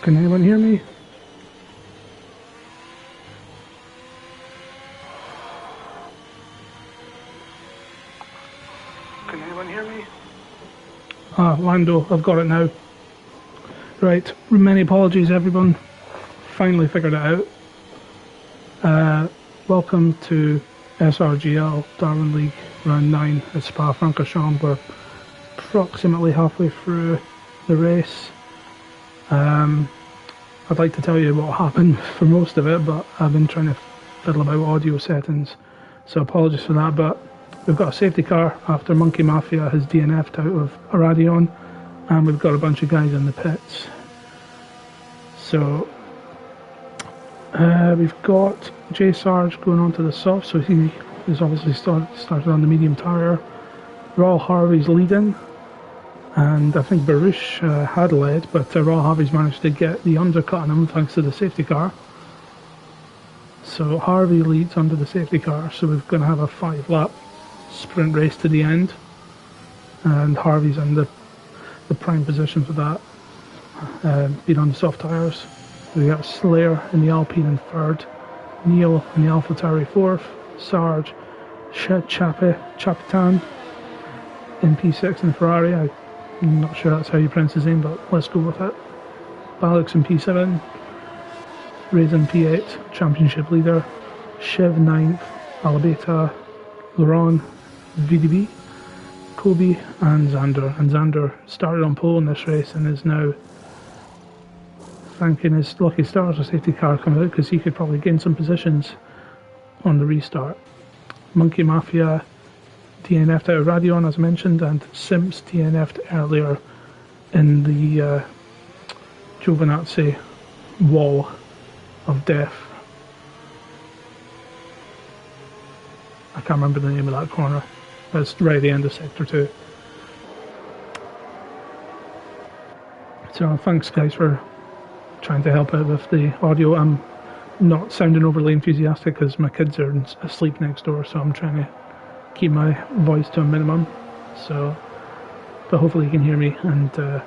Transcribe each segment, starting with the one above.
Can anyone hear me? Can anyone hear me? Ah, Lando, I've got it now. Right, many apologies everyone. Finally figured it out. Welcome to SRGL Darwin League Round 9 at Spa-Francorchamps. We're approximately halfway through the race. I'd like to tell you what happened for most of it, but I've been trying to fiddle about audio settings, so apologies for that. But we've got a safety car after Monkey Mafia has DNF'd out of Aradion, and we've got a bunch of guys in the pits. So we've got J Sarge going on to the soft, so he is obviously started on the medium tyre. Raul Harvey's leading, and I think Baruch had led, but Raul Harvey's managed to get the undercut on him thanks to the safety car. So Harvey leads under the safety car, so we're going to have a 5-lap sprint race to the end, and Harvey's in the prime position for that, being on the soft tyres. We got Slayer in the Alpine in 3rd, Neil in the AlphaTauri 4th, Sarge Chapitan in P6 in the Ferrari. I'm not sure that's how you pronounce his name, but let's go with it. Balix in P7, Raisin P8, Championship leader, Shiv 9th, Alabeta, Laurent, VDB, Kobe and Xander. And Xander started on pole in this race and is now thanking his lucky stars a safety car coming out, because he could probably gain some positions on the restart. Monkey Mafia DNF'd out of Radion, as I mentioned, and Simps DNF'd earlier in the Giovinazzi wall of death. I can't remember the name of that corner, but it's right at the end of Sector 2. So thanks guys for trying to help out with the audio. I'm not sounding overly enthusiastic because my kids are asleep next door, so I'm trying to keep my voice to a minimum. So, but hopefully you can hear me, and I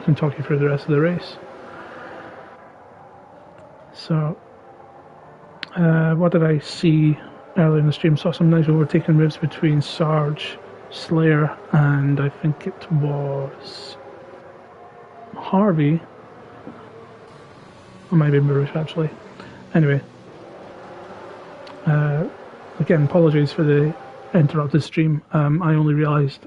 can talk you through the rest of the race. So, what did I see earlier in the stream? Saw some nice overtaking moves between Sarge, Slayer, and I think it was Harvey. Or maybe Baruch actually. Anyway, again, apologies for the interrupted stream. I only realised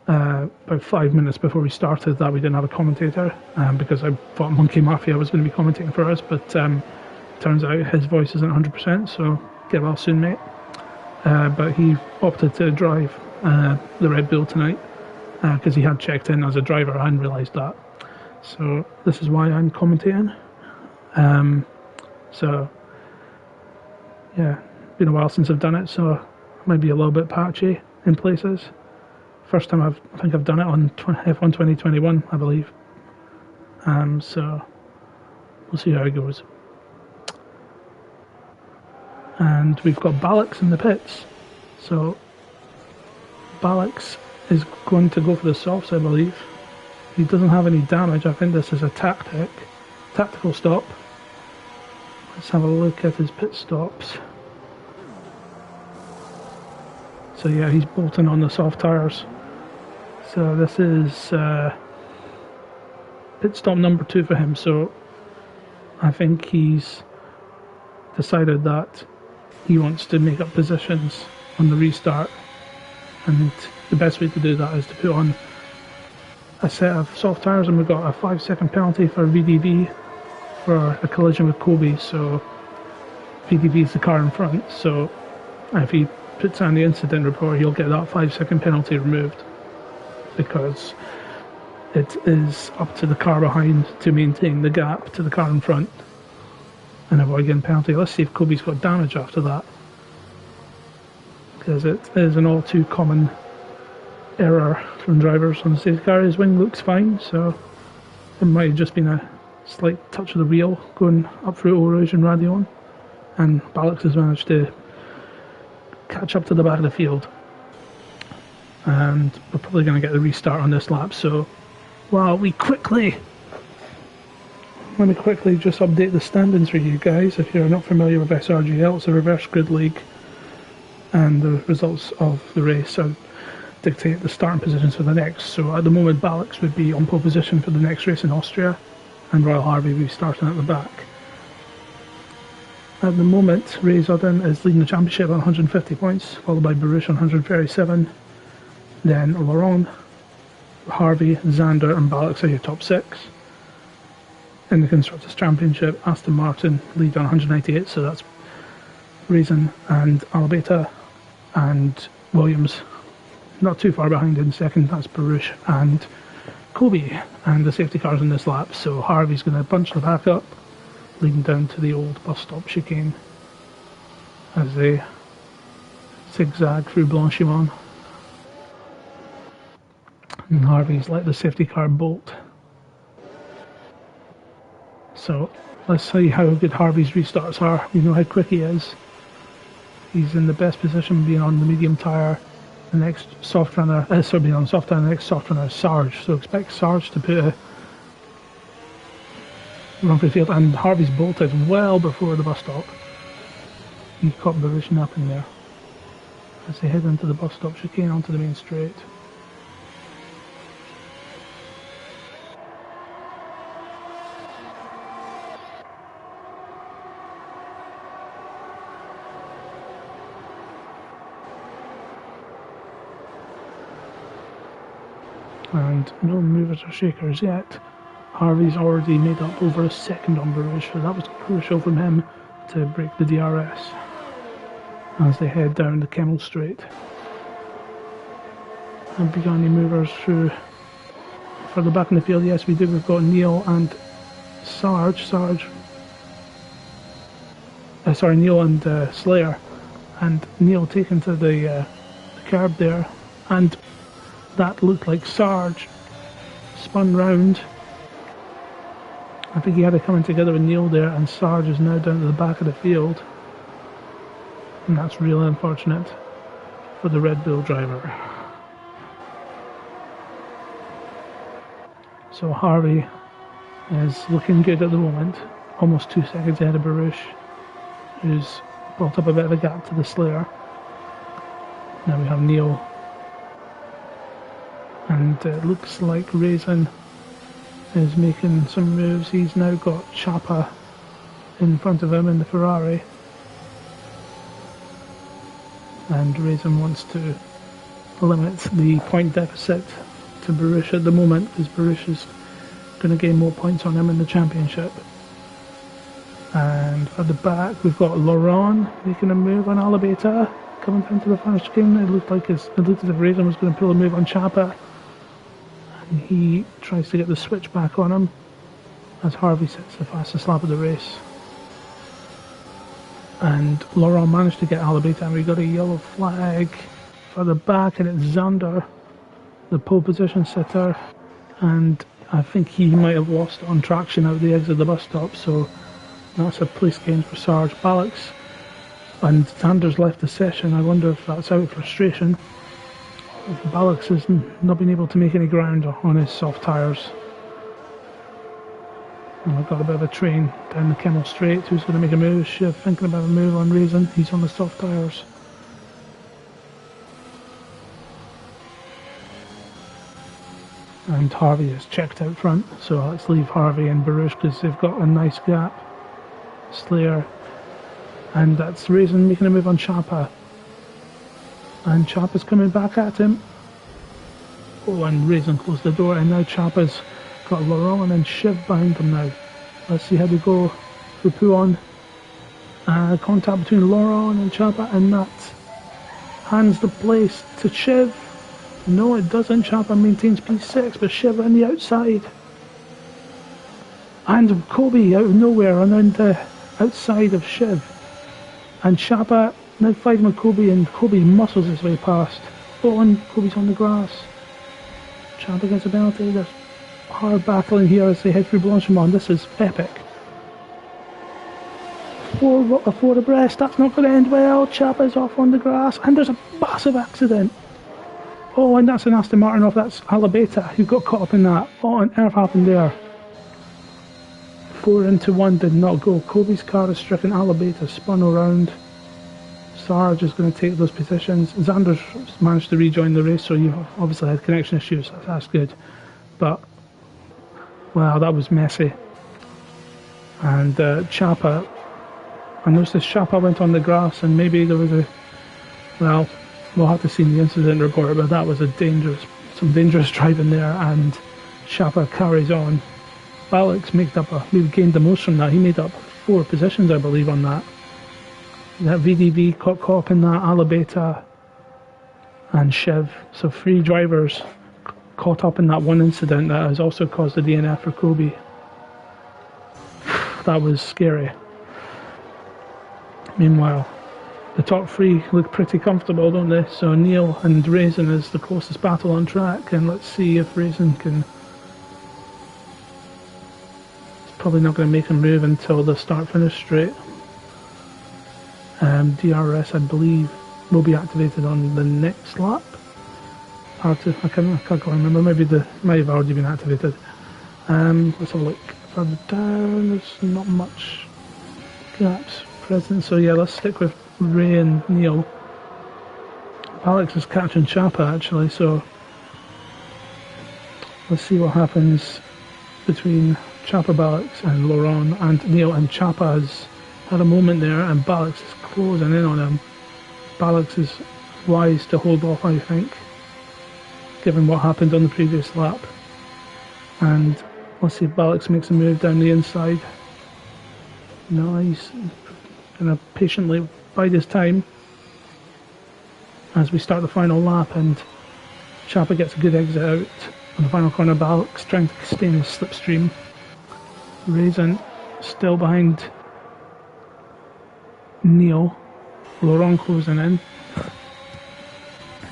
about 5 minutes before we started that we didn't have a commentator, because I thought Monkey Mafia was going to be commentating for us, but turns out his voice isn't 100%, so get well soon, mate. But he opted to drive the Red Bull tonight because he had checked in as a driver. I hadn't realised that, so this is why I'm commentating. So yeah, been a while since I've done it, so it might be a little bit patchy in places. First time I think I've done it on F1 2021, I believe. So we'll see how it goes. And we've got Balix in the pits. So Balix is going to go for the softs, I believe. He doesn't have any damage. I think this is a tactical stop. Let's have a look at his pit stops. So yeah, he's bolting on the soft tyres. So this is pit stop number 2 for him. So I think he's decided that he wants to make up positions on the restart, and the best way to do that is to put on a set of soft tyres, and we've got a 5-second penalty for VDB for a collision with Kobe. So VDB is the car in front, so if he puts on the incident report, he'll get that 5-second penalty removed, because it is up to the car behind to maintain the gap to the car in front and avoid getting penalty. Let's see if Kobe's got damage after that, because it is an all too common error from drivers on the safety car. His wing looks fine, so it might have just been a slight touch of the wheel going up through Eau Rouge and Radion, and Balix has managed to catch up to the back of the field, and we're probably going to get the restart on this lap. So while we quickly let me quickly just update the standings for you guys. If you're not familiar with SRGL, it's a reverse grid league, and the results of the race dictate the starting positions for the next. So at the moment, Balix would be on pole position for the next race in Austria, and Royal Harvey would be starting at the back. At the moment, Ray Zodin is leading the championship on 150 points, followed by Baruch on 137. Then Laurent, Harvey, Xander and Balix are your top 6. In the Constructors' Championship, Aston Martin lead on 198, so that's Raisin and Albeta, and Williams not too far behind in second, that's Baruch and Kobe, and the safety cars in this lap, so Harvey's going to bunch the back up, leading down to the old bus stop chicane as they zigzag through Blanchimont. And Harvey's let the safety car bolt. So let's see how good Harvey's restarts are. We know how quick he is. He's in the best position being on the medium tyre. The next soft runner, being on soft tyre, the next soft runner is Sarge. So expect Sarge to put a run for the field, and Harvey's bolted well before the bus stop. He caught Baruch napping there as they head into the bus stop chicane onto the main straight. And no movers or shakers yet. Harvey's already made up over a second on Baruch, so that was crucial from him to break the DRS as they head down the Kemmel Straight. And begun any movers through further back in the field? Yes, we do. We've got Neil and Neil and Slayer, and Neil taken to the curb there, and that looked like Sarge spun round. I think he had it coming together with Neil there, and Sarge is now down to the back of the field, and that's really unfortunate for the Red Bull driver. So Harvey is looking good at the moment, almost 2 seconds ahead of Baruch, who's brought up a bit of a gap to the Slayer. Now we have Neil, and it looks like Raisin is making some moves. He's now got Chapa in front of him in the Ferrari, and Raisin wants to limit the point deficit to Baruch at the moment, because Baruch is going to gain more points on him in the championship. And at the back we've got Laurent making a move on Alabeta coming down to the finish game. It looked as if Raisin was going to pull a move on Chapa, and he tries to get the switch back on him as Harvey sets the fastest lap of the race. And Laurent managed to get Alabeta, and we got a yellow flag for the back, and it's Xander, the pole position sitter, and I think he might have lost on traction out the exit of the bus stop, so that's a place gain for Sarge. Balix and Xander's left the session. I wonder if that's out of frustration. Balix has not been able to make any ground on his soft tyres. And we've got a bit of a train down the Kemmel Straight. Who's going to make a move? Shiv thinking about a move on Raisin. He's on the soft tyres. And Harvey is checked out front, so let's leave Harvey and Baruch because they've got a nice gap. Slayer, and that's Raisin making a move on Chapa, and Chapa's coming back at him. Oh, and Raisin closed the door, and now Chapa's got Laurent and Shiv behind him now. Let's see how they go for Pouon. Contact between Laurent and Chapa, and that hands the place to Shiv. No, it doesn't. Chapa maintains P6, but Shiv on the outside. And Kobe out of nowhere on the outside of Shiv. And Chapa now fighting with Kobe, and Kobe muscles his way past. Oh, and Kobe's on the grass. Chapa gets a penalty. There's hard battling here as they head through Blanchimont. This is epic. Four abreast. That's not going to end well. Chapa's off on the grass, and there's a massive accident. Oh, and that's an Aston Martin off. That's Alabeta who got caught up in that. What on earth happened there? 4 into 1 did not go. Kobe's car is stricken. Alabata spun around. Sarge is going to take those positions. Xander's managed to rejoin the race, so you obviously had connection issues. That's good. But, wow, that was messy. And Chapa, I noticed Chapa went on the grass, and maybe there was a, well, we'll have to see in the incident report, but that was some dangerous driving there, and Chapa carries on. Alex we've gained the most from that. He made up 4 positions, I believe, on that. That VDV caught up in that, Alabata and Shiv. So 3 drivers caught up in that one incident that has also caused a DNF for Kobe. That was scary. Meanwhile, the top 3 look pretty comfortable, don't they? So Neil and Raisin is the closest battle on track, and let's see if Raisin can... It's probably not going to make a move until the start-finish straight. DRS, I believe, will be activated on the next lap. I can't quite remember. Maybe might have already been activated. Let's have a look further down. There's not much gaps present. So yeah, let's stick with Ray and Neil. Alex is catching Chapa actually. So let's see what happens between Chapa, Balix, and Laurent, and Neil. And Chapa has had a moment there, and Balix is closing in on him. Balix is wise to hold off, I think, given what happened on the previous lap. And let's see if Balix makes a move down the inside. No, he's going to patiently bide his time as we start the final lap, and Chapa gets a good exit out on the final corner. Balix trying to stay in his slipstream. Raisin still behind Neil. Laurent closing in.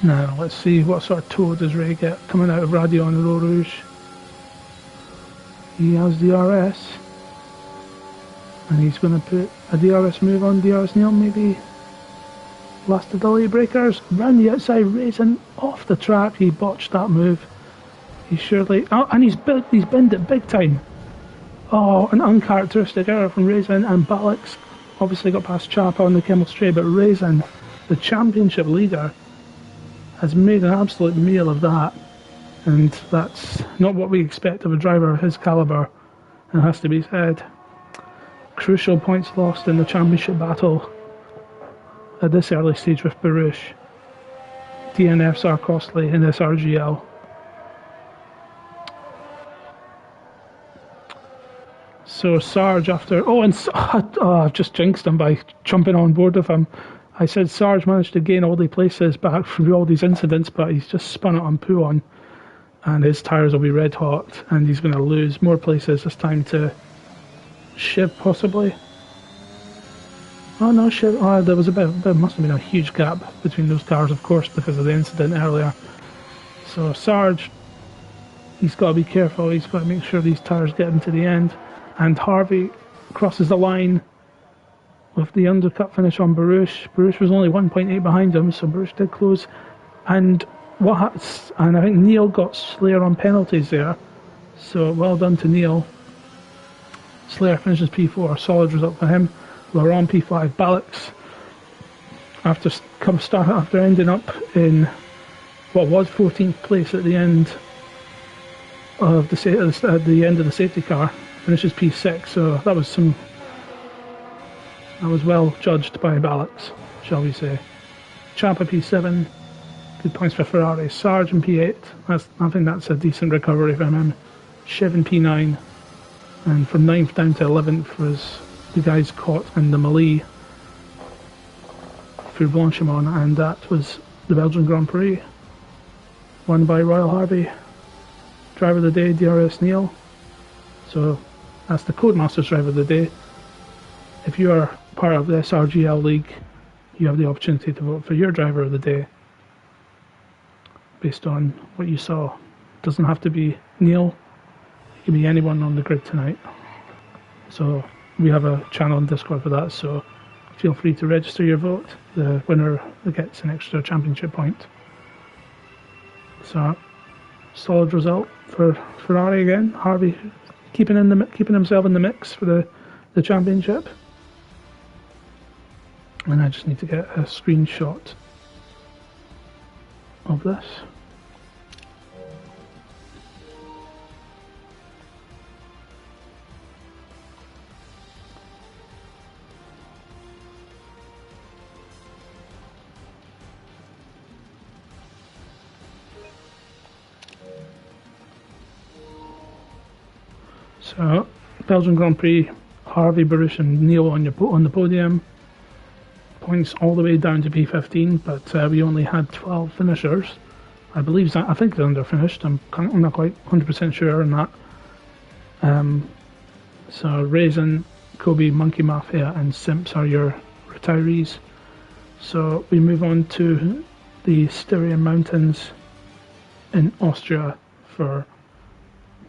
Now let's see what sort of tow does Ray get coming out of Radio on Eau Rouge. He has DRS, and he's going to put a DRS move on DRS Neil, maybe. Last the delay breakers, round the outside, racing off the track. He botched that move. He surely, oh, and he's bent it big time. Oh, an uncharacteristic error from Raisin, and Balix obviously got past Chapa on the Kemmel Straight, but Raisin, the championship leader, has made an absolute meal of that, and that's not what we expect of a driver of his calibre, it has to be said. Crucial points lost in the championship battle at this early stage with Baruch. DNFs are costly in SRGL. So Sarge after... I've just jinxed him by jumping on board with him. I said Sarge managed to gain all the places back through all these incidents, but he's just spun it on Pouon, and his tyres will be red hot, and he's going to lose more places this time to Shiv, possibly. Oh no, Shiv. Oh, there must have been a huge gap between those cars, of course, because of the incident earlier. So Sarge, he's got to be careful. He's got to make sure these tyres get him to the end. And Harvey crosses the line with the undercut finish on Baruch. Baruch was only 1.8 behind him, so Baruch did close. And I think Neil got Slayer on penalties there, so well done to Neil. Slayer finishes P4, solid result for him. Laurent P5, Balix after ending up in what was 14th place at the end of the safety car, finishes P6. So that was well judged by Balix, shall we say. Chapa P7, good points for Ferrari. Sarge in P8, I think that's a decent recovery from him. Shiv in P9, and from 9th down to 11th was the guys caught in the melee for Blanchimont, and that was the Belgian Grand Prix, won by Royal Harvey. Driver of the day, DRS Neil. So that's the Codemasters Driver of the Day. If you are part of the SRGL League, you have the opportunity to vote for your Driver of the Day based on what you saw. It doesn't have to be Neil, it can be anyone on the grid tonight. So we have a channel on Discord for that, so feel free to register your vote. The winner gets an extra championship point. So solid result for Ferrari again. Harvey keeping himself in the mix for the championship. And I just need to get a screenshot of this. So, Belgian Grand Prix, Harvey, Baruch and Neil on the podium. Points all the way down to P15, but we only had 12 finishers. I think Zander finished. I'm not quite 100% sure on that. So Raisin, Kobe, Monkey Mafia and Simps are your retirees. So we move on to the Styrian Mountains in Austria for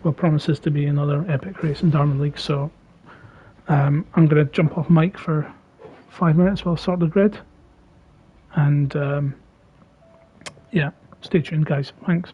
what promises to be another epic race in Darwin League. So I'm going to jump off mic for 5 minutes while I sort the grid. And yeah, stay tuned, guys. Thanks.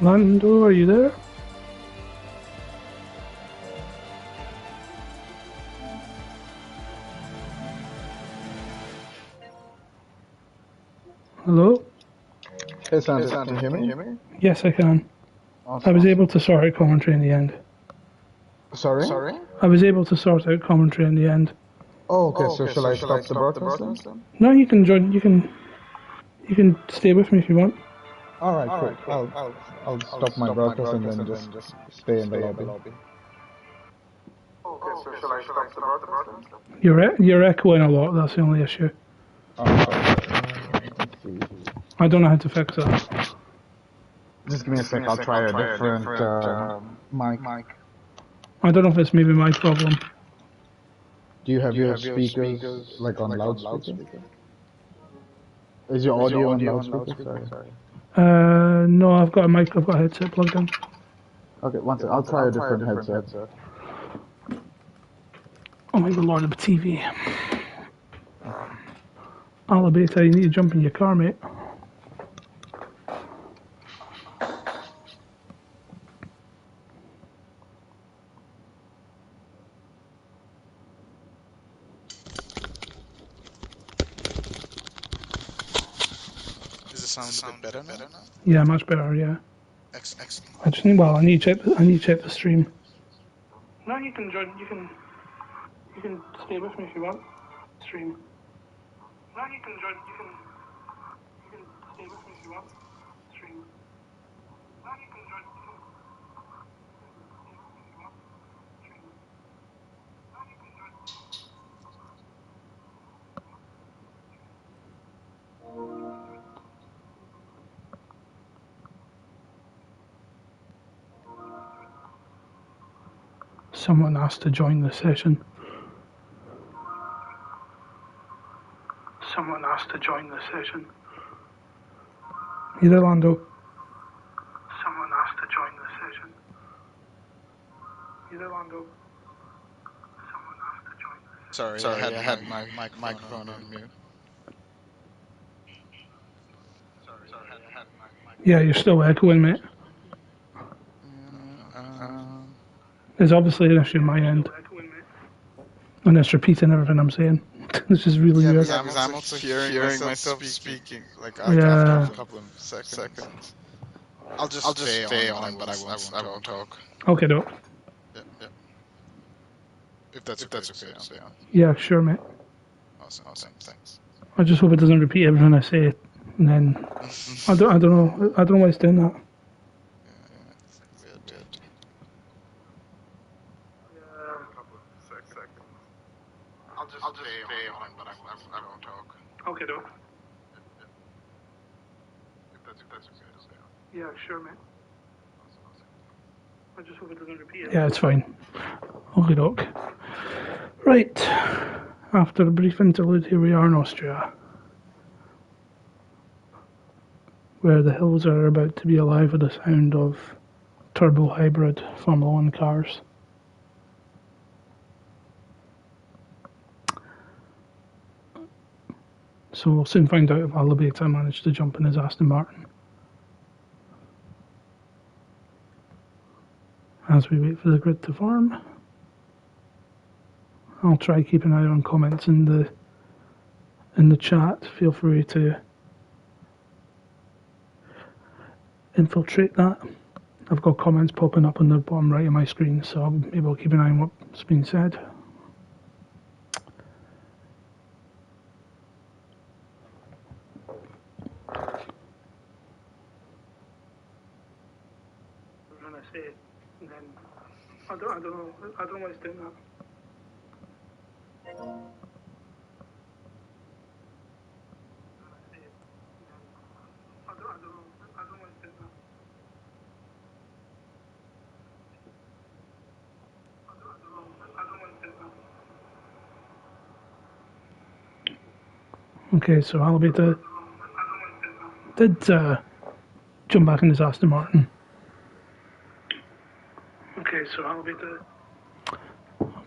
Lando, are you there? Hello? Hey Sanders, can you hear me? Yes, I can. Awesome. I was able to sort out commentary in the end. Sorry? I was able to sort out commentary in the end. Oh, okay. So shall I stop the broadcast then? No, you can join. You can stay with me if you want. All right, cool. I'll stop my broadcast and then just stay in the lobby. Okay, so shall I stop the broadcast then? You're echoing a lot. That's the only issue. Let's see. I don't know how to fix that. Just give me a sec. I'll try a different mic. I don't know if it's maybe my problem. Do you have your speakers like on loudspeaker? Is your audio on loudspeaker? Sorry. No, I've got a mic. I've got a headset plugged in. Okay, one sec. I'll try a different headset. Oh my good lord, the TV. Alabata, you need to jump in your car, mate. Does it sound a bit better now? Yeah, much better. Yeah. Excellent. I just need. Well, I need to check the stream. No, you can join. You can stay with me if you want. Stream. No, you can join. You can stay with me if you want. Stream. No, you can join. You can stay with me if you want. Stream. No, you can join. Someone asked to join the session. Someone asked to join the session. You there, Lando? Someone asked to join the session. You there, Lando? Someone asked to join the session. Sorry, I had my microphone on mute. Yeah, you're still echoing, mate. There's obviously an issue on my end. And it's repeating everything I'm saying. This is really weird. Yeah, because I'm also hearing myself speaking. Like after a couple of seconds. I'll just stay on, but I won't talk. Okay, doke. Yeah. If that's okay, I'll stay on. Yeah, sure, mate. Awesome, thanks. I just hope it doesn't repeat everything I say, and then I don't know why it's doing that. Good. I'll just stay on, but I won't talk. Okay, doke. If that's okay, I'll stay on. Yeah, sure, mate. I just hope it doesn't repeat. Yeah, it's fine. Okay, doke. Right. After a brief interlude, here we are in Austria, where the hills are about to be alive with the sound of turbo hybrid Formula One cars. So we'll soon find out if Alabata managed to jump in his Aston Martin. As we wait for the grid to form, I'll try keep an eye on comments in the chat. Feel free to infiltrate that. I've got comments popping up on the bottom right of my screen, so I'll be able to keep an eye on what's being said. And then I don't know why it's doing that. Okay, so Alabata did jump back in his Aston Martin.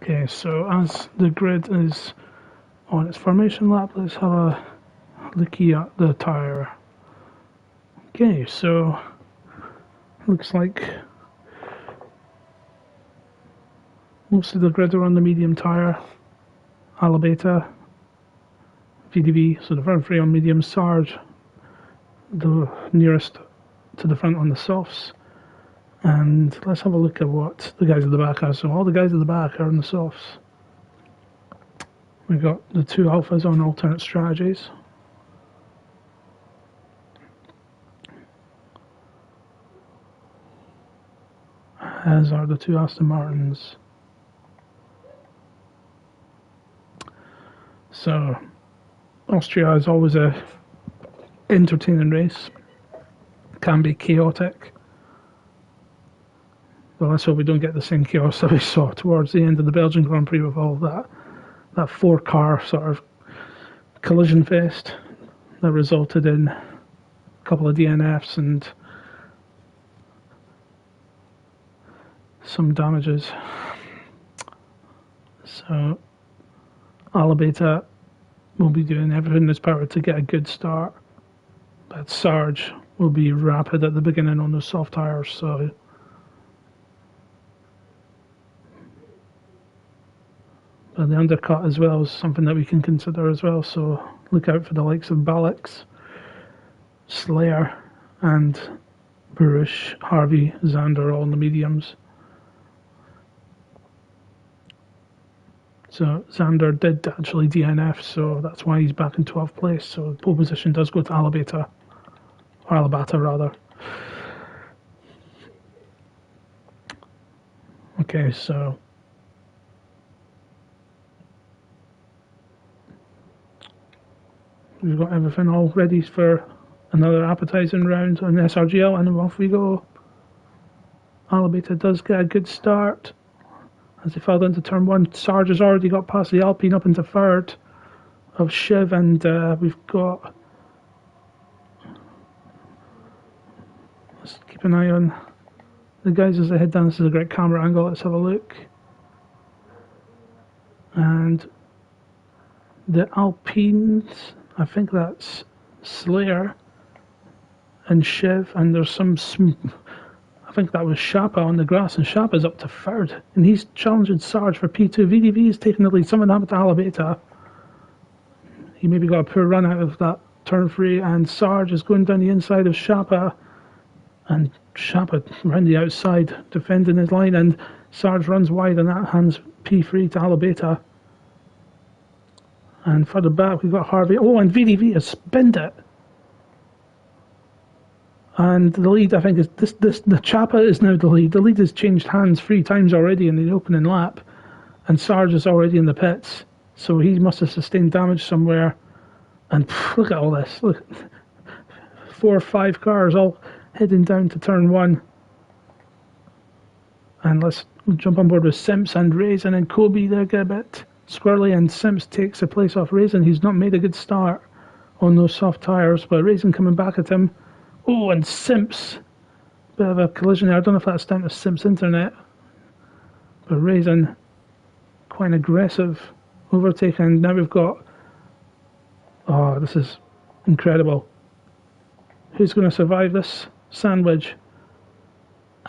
Okay, so as the grid is on its formation lap, let's have a looky at the tyre. Okay, so looks like most of the grid are on the medium tyre. Alabata, VDV, so the front three on medium, Sarge, the nearest to the front on the softs. And let's have a look at what the guys at the back are. So all the guys at the back are on the softs. We've got the two alphas on alternate strategies. As are the two Aston Martins. So Austria is always a entertaining race. Can be chaotic. Well, let's hope we don't get the same chaos that we saw towards the end of the Belgian Grand Prix with all that four-car sort of collision fest that resulted in a couple of DNFs and some damages. So Alabata will be doing everything in his power to get a good start, but Sarge will be rapid at the beginning on those soft tyres, so but the undercut as well is something that we can consider as well, so look out for the likes of Balix, Slayer and Baruch, Harvey, Xander all in the mediums. So Xander did actually DNF, so that's why he's back in 12th place, so pole position does go to Alabata, or Alabata rather. Okay, so we've got everything all ready for another appetizing round on SRGL, and off we go. Alabata does get a good start as he fell into turn one. Sarge has already got past the Alpine up into third of Shiv, and we've got, let's keep an eye on the guys as they head down. This is a great camera angle, let's have a look. And the Alpines, I think that's Slayer and Shiv, and there's some I think that was Shapa on the grass, and Shapa's up to third, and he's challenging Sarge for P2. VDV is taking the lead. Something happened to Alabata. He maybe got a poor run out of that turn three, and Sarge is going down the inside of Shapa, and Shapa around the outside defending his line, and Sarge runs wide, and that hands P3 to Alabata. And further back we've got Harvey. Oh, and VDV has spinned it. And the lead, I think, is the Chapa is now the lead. The lead has changed hands 3 times already in the opening lap, and Sarge is already in the pits, so he must have sustained damage somewhere. And look at all this. Look, 4 or 5 cars all heading down to turn 1. And let's jump on board with Simps and Raisin and Kobe. They get a bit squirrely, and Simps takes the place off Raisin. He's not made a good start on those soft tyres, but Raisin coming back at him. Oh, and Simps, bit of a collision there. I don't know if that's down to Simps internet, but Raisin, quite an aggressive overtake, and now we've got, oh, this is incredible. Who's going to survive this sandwich?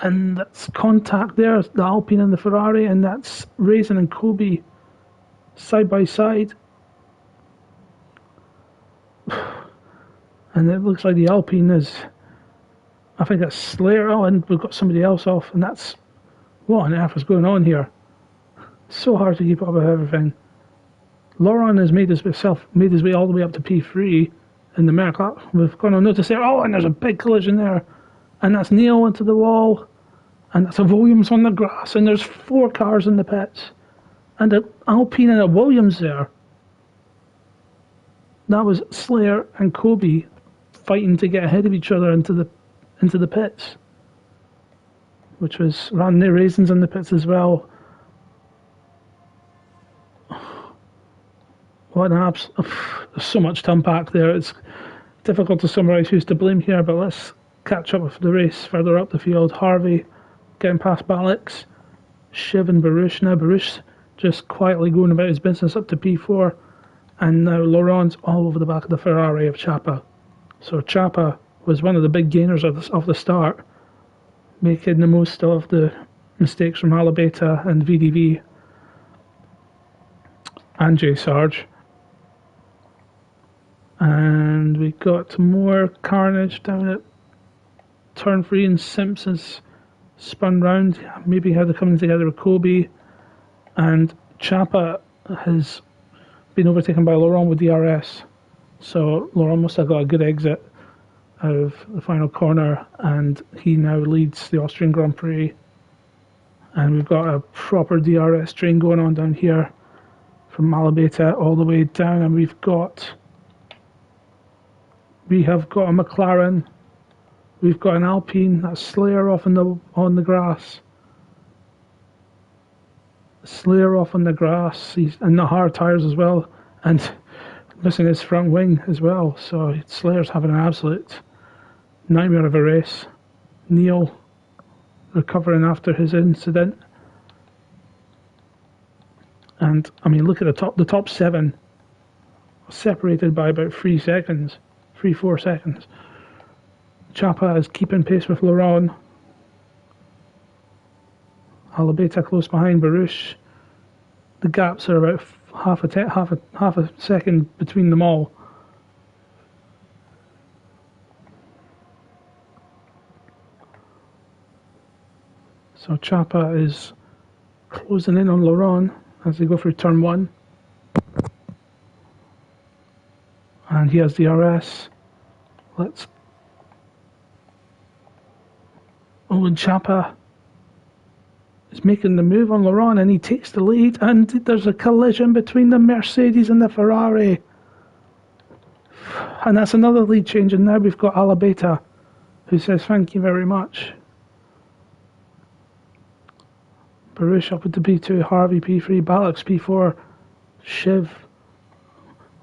And that's contact there, the Alpine and the Ferrari, and that's Raisin and Kobe side by side. And it looks like the Alpine is, I think that's Slayer. Oh, and we've got somebody else off, and that's, what on earth is going on here? So hard to keep up with everything. Laurent has made his way all the way up to P3 in the Merc. We've gone on notice there. Oh, and there's a big collision there, and that's Neil into the wall, and that's a Williams on the grass, and there's 4 cars in the pits, and an Alpine and a Williams there. That was Slayer and Kobe fighting to get ahead of each other into the pits, which was Randy Raisins in the pits as well. What an there's so much to unpack there. It's difficult to summarise who's to blame here, but let's catch up with the race further up the field. Harvey getting past Balix, Shiv and Baruch. Now Baruch just quietly going about his business up to P4, and now Laurent's all over the back of the Ferrari of Chapa. So Chapa was one of the big gainers of the start, making the most of the mistakes from Alabeta and VDV and J Sarge. And we got more carnage down at turn 3, and Simpson's spun round. Maybe how they're coming together with Kobe. And Chapa has been overtaken by Laurent with DRS. So Laurent must have got a good exit out of the final corner, and he now leads the Austrian Grand Prix. And we've got a proper DRS train going on down here from Alabeta all the way down, and we have got a McLaren, we've got an Alpine, that's Slayer off on the grass. Slayer off on the grass, and the hard tyres as well, and missing his front wing as well. So Slayer's having an absolute nightmare of a race. Neil recovering after his incident. And I mean, look at the top 7 separated by about 4 seconds. Chapa is keeping pace with Laurent. Alabeta close behind Baruch. The gaps are about half a second between them all. So Chapa is closing in on Laurent as they go through turn 1. And he has DRS. And Chapa is making the move on Laurent, and he takes the lead, and there's a collision between the Mercedes and the Ferrari. And that's another lead change, and now we've got Alabeta, who says thank you very much. Baruch up with the P2, Harvey P3, Balix P4, Shiv.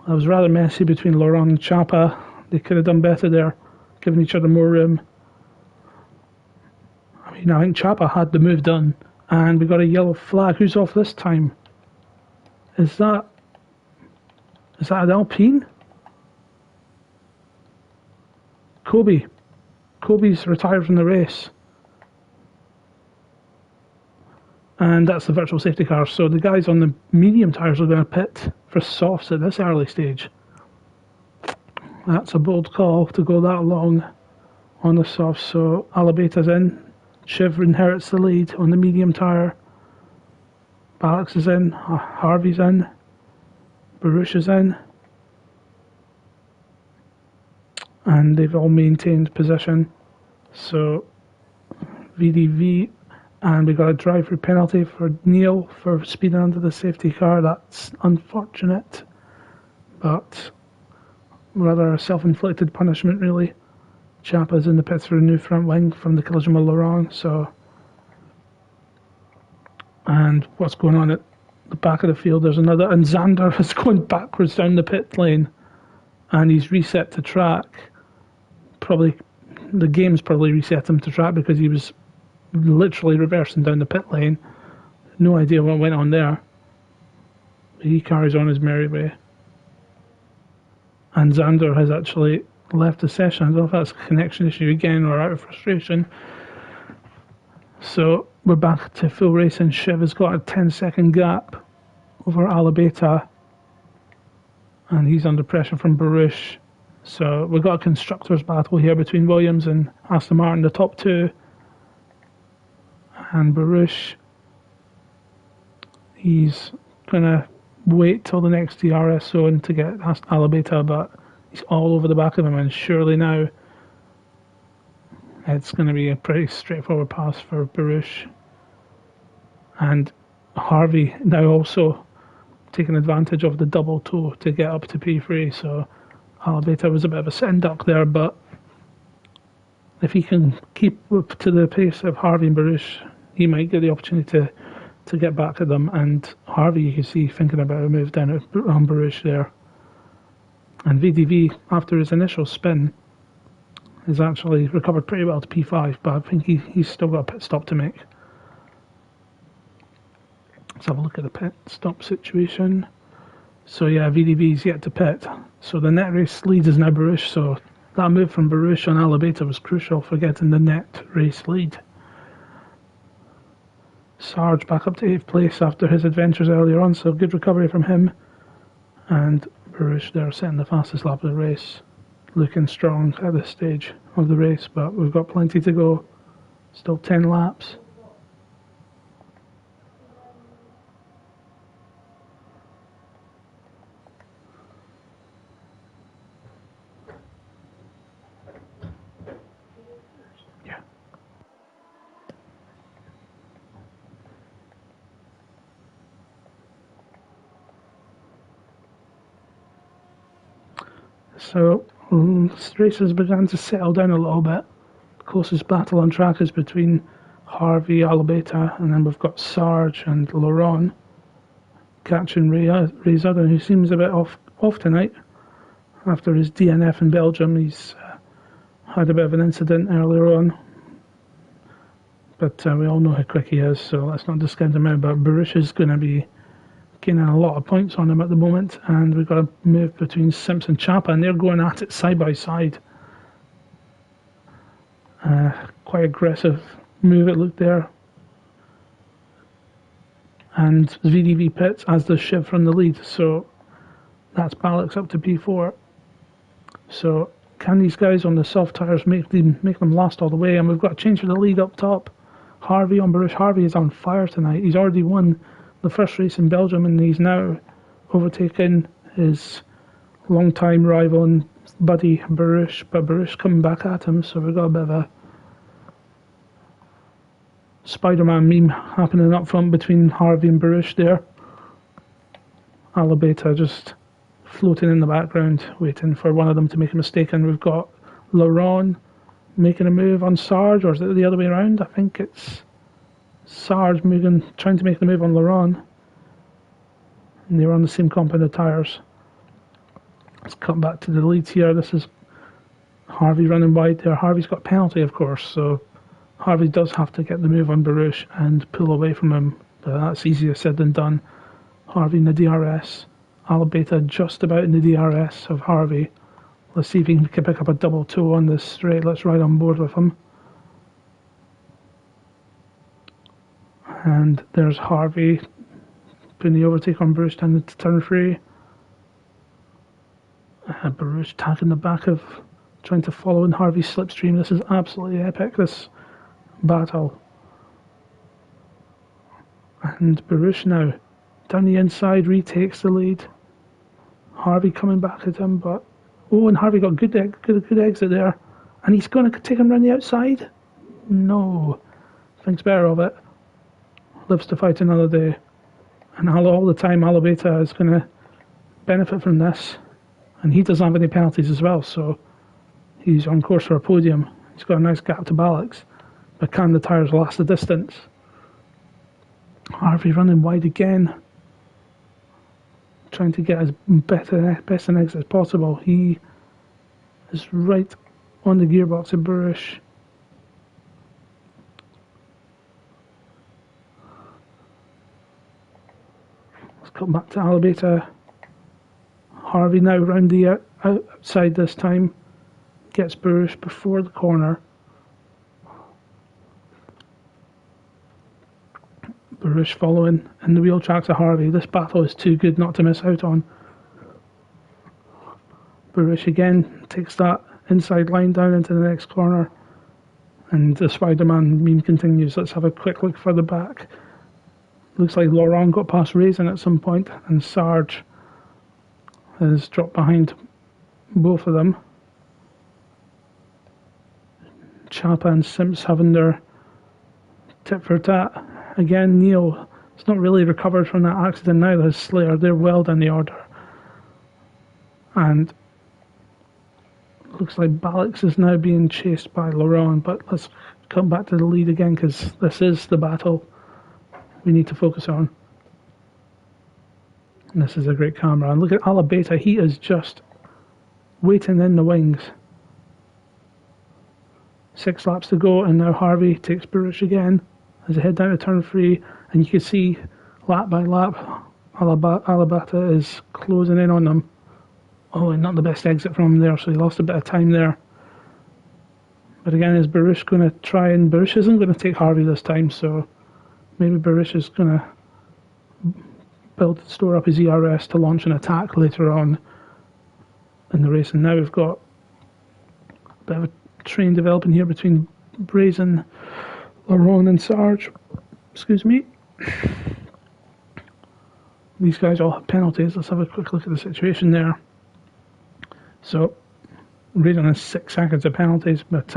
That was rather messy between Laurent and Chapa. They could have done better there, giving each other more room. I mean, I think Chapa had the move done, and we got a yellow flag. Who's off this time? Is that an Alpine? Kobe's retired from the race. And that's the virtual safety car. So the guys on the medium tyres are going to pit for softs at this early stage. That's a bold call to go that long on the softs. So Alabeta's in. Shiv inherits the lead on the medium tyre. Balix is in. Harvey's in. Baruch is in. And they've all maintained position. So VDV, and we got a drive-through penalty for Neil for speeding under the safety car. That's unfortunate, but rather a self-inflicted punishment, really. Chapa's in the pits for a new front wing from the collision with Laurent. So, and what's going on at the back of the field? There's another, and Xander is going backwards down the pit lane, and he's reset to track. Probably the game's probably reset him to track because he was literally reversing down the pit lane. No idea what went on there. He carries on his merry way. And Xander has actually left the session. I don't know if that's a connection issue again or out of frustration. So we're back to full racing. Shiv has got a 10-second gap over Alabeta, and he's under pressure from Baruch. So we've got a constructors battle here between Williams and Aston Martin, the top 2. And Baruch, he's going to wait till the next DRS zone to get past Alabeta, but he's all over the back of him, and surely now it's going to be a pretty straightforward pass for Baruch. And Harvey now also taking advantage of the double toe to get up to P3, so Alabeta was a bit of a send-duck there, but if he can keep up to the pace of Harvey and Baruch, he might get the opportunity to get back at them. And Harvey, you can see, thinking about a move down on Baruch there. And VDV, after his initial spin, has actually recovered pretty well to P5, but I think he's still got a pit stop to make. Let's have a look at the pit stop situation. So yeah, VDV's yet to pit. So the net race lead is now Baruch, so that move from Baruch on Alabeta was crucial for getting the net race lead. Sarge back up to 8th place after his adventures earlier on, so good recovery from him. And Baruch there setting the fastest lap of the race. Looking strong at this stage of the race, but we've got plenty to go. Still 10 laps. Yeah. So this race has begun to settle down a little bit. The closest battle on track is between Harvey, Alabeta, and then we've got Sarge and Laurent catching Reza, who seems a bit off tonight. After his DNF in Belgium, he's had a bit of an incident earlier on. But we all know how quick he is, so let's not discount him out. But Baruch is going to be gaining a lot of points on him at the moment, and we've got to move between Simps and Chapa, and they're going at it side by side. Quite aggressive move it looked there. And VDV pits as the Shiv from the lead, so that's Balix up to P4. So can these guys on the soft tyres make them last all the way? And we've got a change for the lead up top. Harvey on Baruch. Harvey is on fire tonight. He's already won the first race in Belgium, and he's now overtaken his long-time rival and buddy Baruch. But Baruch coming back at him, so we've got a bit of a Spider-Man meme happening up front between Harvey and Baruch there. Alabeta just floating in the background, waiting for one of them to make a mistake, and we've got Laurent making a move on Sarge, or is it the other way around? I think it's Sarge trying to make the move on Laurent, and they were on the same compound of tyres. Let's cut back to the leads here. This is Harvey running wide there. Harvey's got a penalty, of course, so Harvey does have to get the move on Baruch and pull away from him, but that's easier said than done. Harvey in the DRS. Alabeta just about in the DRS of Harvey. Let's see if he can pick up a double toe on this straight. Let's ride on board with him. And there's Harvey putting the overtake on Baruch down to turn 3. Baruch tagging the back of, trying to follow in Harvey's slipstream. This is absolutely epic, this battle. And Baruch now down the inside retakes the lead. Harvey coming back at him, but and Harvey got good exit there, and he's going to take him around the outside. No, thinks better of it. Lives to fight another day, and all the time Alabeta is going to benefit from this, and he doesn't have any penalties as well, so he's on course for a podium. He's got a nice gap to Balix, but can the tyres last the distance? Harvey running wide again, trying to get as best an exit as possible. He is right on the gearbox of Baruch. Let's come back to Alabeta. Harvey now round the outside this time. Gets Baruch before the corner. Baruch following in the wheel tracks of Harvey. This battle is too good not to miss out on. Baruch again takes that inside line down into the next corner, and the Spider-Man meme continues. Let's have a quick look further back. Looks like Laurent got past Raisin at some point, and Sarge has dropped behind both of them. Chapa and Simps having their tit for tat. Again, Neil has not really recovered from that accident now. There's Slayer, they're well down the order. And looks like Balix is now being chased by Laurent, but let's come back to the lead again, because this is the battle we need to focus on. And this is a great camera. And look at Alabeta, he is just waiting in the wings. 6 laps to go, and now Harvey takes Baruch again as they head down to turn 3, and you can see lap by lap Alabeta is closing in on them. Oh, and not the best exit from him there, so he lost a bit of time there. But again, is Baruch going to try, and Baruch isn't going to take Harvey this time, so maybe Baruch is going to store up his ERS to launch an attack later on in the race. And now we've got a bit of a train developing here between Brazen, Laurent and Sarge. Excuse me. These guys all have penalties. Let's have a quick look at the situation there. So, Brazen has 6 seconds of penalties, but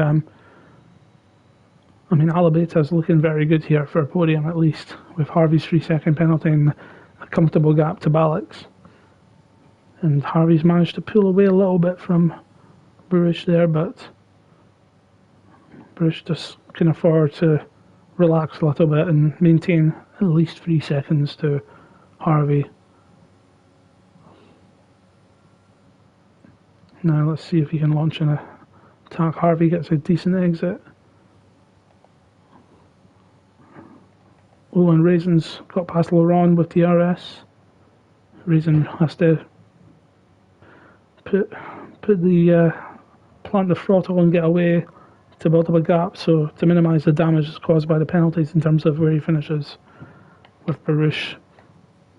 Alabeta's looking very good here for a podium at least, with Harvey's 3-second penalty and a comfortable gap to Balix. And Harvey's managed to pull away a little bit from Baruch there, but Baruch just can afford to relax a little bit and maintain at least 3 seconds to Harvey. Now let's see if he can launch an attack. Harvey gets a decent exit. Oh, and Raisin's got past Laurent with DRS. Raisin has to put the plant the throttle and get away to build up a gap, so to minimise the damage caused by the penalties in terms of where he finishes, with Baruch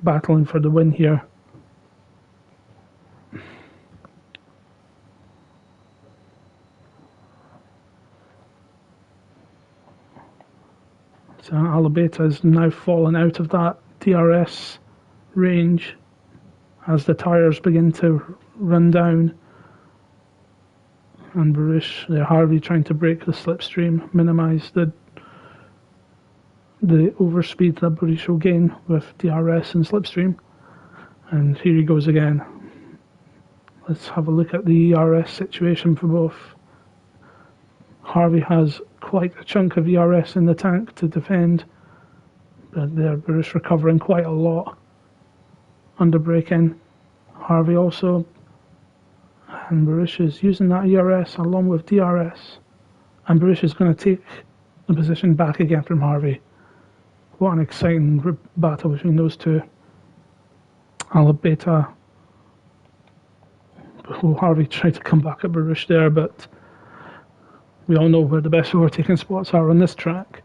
battling for the win here. So Alabeta has now fallen out of that DRS range as the tyres begin to run down. And Baruch, Harvey trying to break the slipstream, minimise the overspeed that Baruch will gain with DRS and slipstream. And here he goes again. Let's have a look at the ERS situation for both. Harvey has quite a chunk of ERS in the tank to defend, but Baruch recovering quite a lot under braking. Harvey also, and Baruch is using that ERS along with DRS, and Baruch is going to take the position back again from Harvey. What an exciting battle between those two. Alabeta, Harvey tried to come back at Baruch there, but we all know where the best overtaking spots are on this track.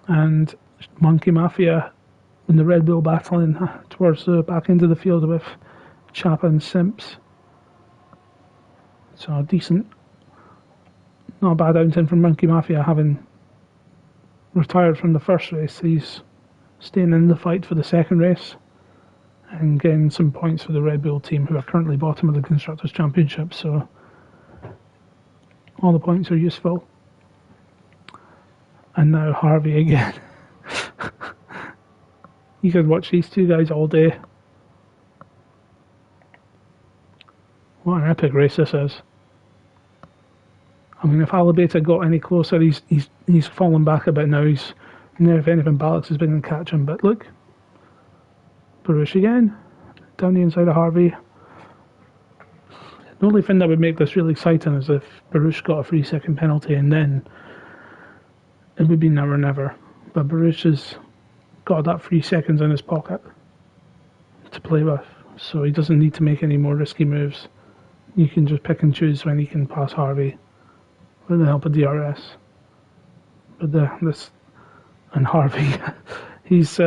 And Monkey Mafia in the Red Bull battling towards the back end of the field with Chapa and Simps. So a decent, not a bad outing from Monkey Mafia, having retired from the first race. He's staying in the fight for the second race and getting some points for the Red Bull team, who are currently bottom of the Constructors' Championship. So all the points are useful. And now Harvey again. You could watch these two guys all day. What an epic race this is. I mean, if Alabeta got any closer, he's fallen back a bit now. If anything, Balix has been to catch him. But look, Baruch again, down the inside of Harvey. The only thing that would make this really exciting is if Baruch got a 3-second penalty, and then it would be never never. But Baruch has got that 3 seconds in his pocket to play with, so he doesn't need to make any more risky moves. You can just pick and choose when he can pass Harvey with the help of DRS. But and Harvey, he's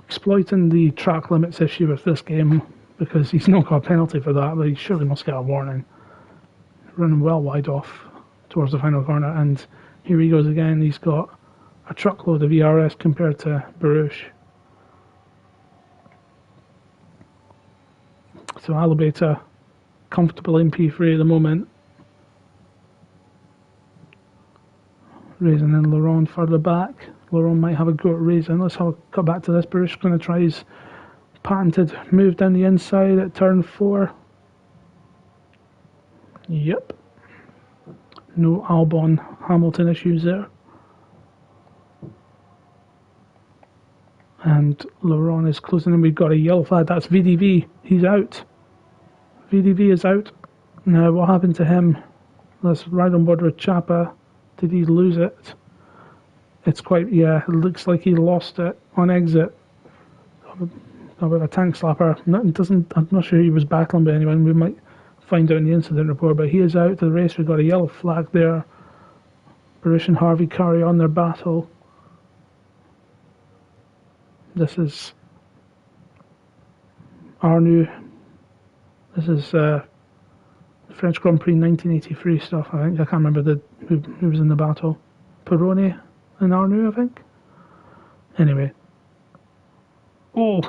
exploiting the track limits issue with this game, because he's not got a penalty for that, but he surely must get a warning. Running well wide off towards the final corner, and here he goes again. He's got a truckload of ERS compared to Baruch. So Alabeta comfortable in P3 at the moment. Raisin and Laurent further back. Laurent might have a go at Raisin. Let's cut back to this. Baruch going to try his patented move down the inside at turn 4. Yep. No Albon Hamilton issues there. And Laurent is closing in. We've got a yellow flag. That's VDV. He's out. VDV is out. Now, what happened to him? Let's ride on board with Chapa. Did he lose it? It's quite, yeah, it looks like he lost it on exit. About a tank slapper. I'm not sure he was battling by anyone. We might find out in the incident report, but he is out of the race. We've got a yellow flag there Baruch and Harvey carry on their battle. This is Arnoux. This is French Grand Prix 1983 stuff, I think. I can't remember who was in the battle. Peroni and Arnoux, I think. Anyway. Oh,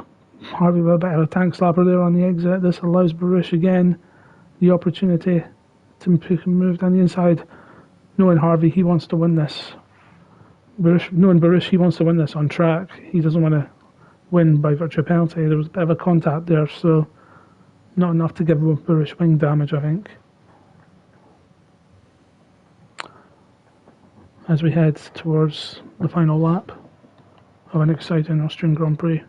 Harvey with a bit of a tank slapper there on the exit. This allows Baruch again the opportunity to move down the inside. Knowing Harvey, he wants to win this. Knowing Baruch, he wants to win this on track. He doesn't want to win by virtue of penalty. There was a bit of a contact there, so not enough to give Baruch wing damage, I think. As we head towards the final lap of an exciting Austrian Grand Prix.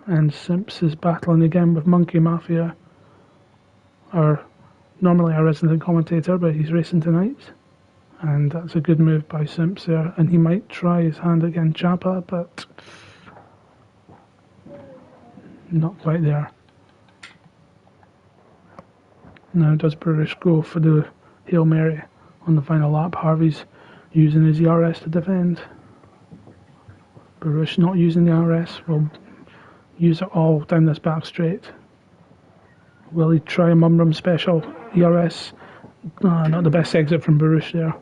And Simps is battling again with Monkey Mafia, normally our resident commentator, but he's racing tonight. And that's a good move by Simps there. And he might try his hand against Chapa, but not quite there. Now does Baruch go for the Hail Mary on the final lap? Harvey's using his ERS to defend. Baruch not using the ERS, will use it all down this back straight. Will he try a Mumrum special ERS? Not the best exit from Baruch there.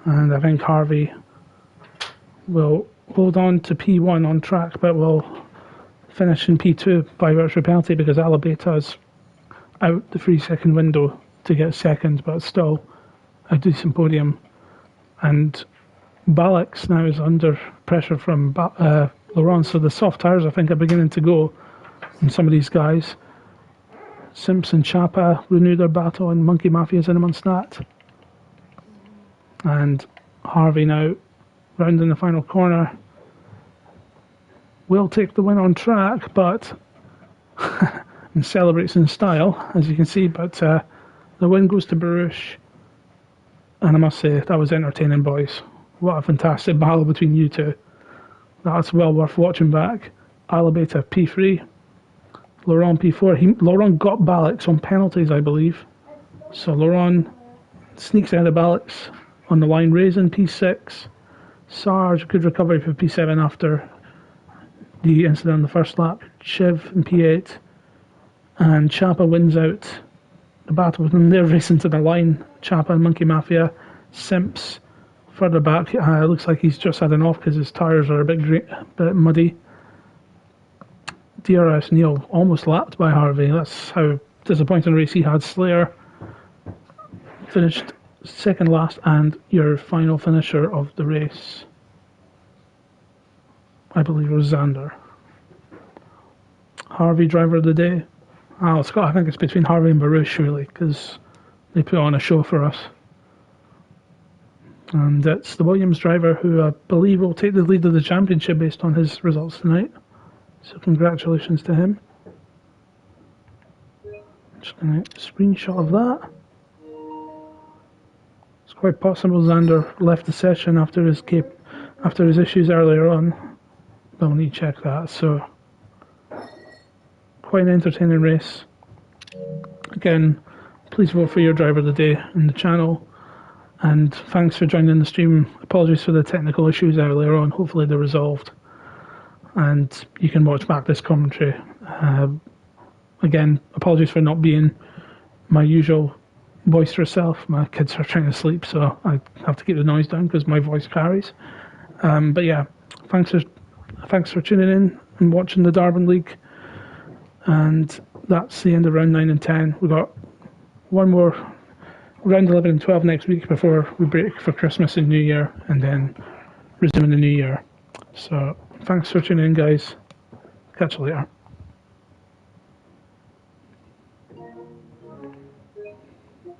And I think Harvey will hold on to P1 on track, but will finish in P2 by virtue of penalty because Alabeta's out the 3-second window to get second, but still a decent podium. And Balix now is under pressure from Laurent, so the soft tyres I think are beginning to go on some of these guys. Simps and Chapa renew their battle, and Monkey Mafia's in on stat. And Harvey now round in the final corner will take the win on track, but and celebrates in style, as you can see, but the win goes to Baruch. And I must say, that was entertaining, boys. What a fantastic battle between you two. That's well worth watching back. Alabeta P3, Laurent P4. Laurent got Balix on penalties, I believe. So Laurent sneaks ahead of Balix on the line, raising P6. Sarge, good recovery for P7 after the incident on the first lap. Shiv in P8. And Chapa wins out the battle with them. They're racing to the line. Chapa and Monkey Mafia. Simps further back. It looks like he's just had an off because his tyres are a bit muddy. DRS Neil almost lapped by Harvey. That's how disappointing a race he had. Slayer finished second last, and your final finisher of the race, I believe, was Xander. Harvey driver of the day. Scott, I think it's between Harvey and Baruch really, because they put on a show for us. And it's the Williams driver who I believe will take the lead of the championship based on his results tonight. So congratulations to him. Just going to screenshot of that. It's quite possible Xander left the session after his issues earlier on. But we'll need to check that. So quite an entertaining race. Again, please vote for your driver of the day in the channel. And thanks for joining the stream. Apologies for the technical issues earlier on. Hopefully they're resolved. And you can watch back this commentary. Again, apologies for not being my usual boisterous self. My kids are trying to sleep, so I have to keep the noise down because my voice carries. But yeah, thanks for tuning in and watching the Darwin League. And that's the end of round 9 and 10. We've got one more round 11 and 12 next week before we break for Christmas and New Year, and then resume in the New Year. So thanks for tuning in, guys. Catch you later.